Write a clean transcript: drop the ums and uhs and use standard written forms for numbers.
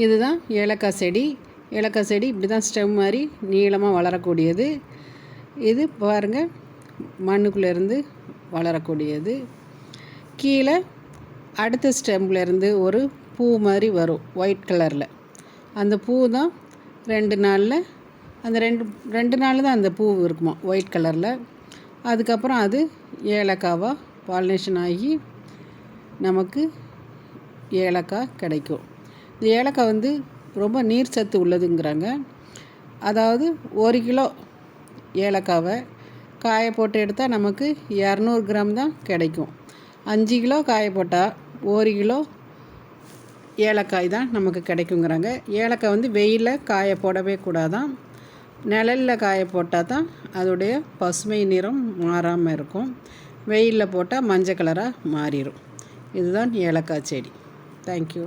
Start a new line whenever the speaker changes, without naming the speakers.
இதுதான் ஏலக்காய் செடி. ஏலக்காய் செடி இப்படி தான் ஸ்டெம் மாதிரி நீளமாக வளரக்கூடியது. இது பாருங்கள், மண்ணுக்குள்ளேருந்து வளரக்கூடியது. கீழே அடுத்த ஸ்டெம்லேருந்து ஒரு பூ மாதிரி வரும் ஒயிட் கலரில். அந்த பூ தான் 2 நாளில், அந்த ரெண்டு நாள் தான் அந்த பூ இருக்குமா ஒயிட் கலரில். அதுக்கப்புறம் அது ஏலக்காவாக பாலினேஷன் ஆகி நமக்கு ஏலக்காய் கிடைக்கும். இந்த ஏலக்காய் வந்து ரொம்ப நீர் சத்து உள்ளதுங்கிறாங்க. அதாவது 1 கிலோ ஏலக்காவை காய போட்டு எடுத்தால் நமக்கு 200 கிராம் தான் கிடைக்கும். 5 கிலோ காய போட்டால் 1 கிலோ ஏலக்காய் தான் நமக்கு கிடைக்குங்கிறாங்க. ஏலக்காய் வந்து வெயிலில் காய போடவே கூடாதான். நிழலில் காய போட்டால் தான் அதோடைய பசுமை நிறம் மாறாமல் இருக்கும். வெயிலில் போட்டால் மஞ்சள் கலராக மாறிடும். இதுதான் ஏலக்காய் செடி. தேங்க்யூ.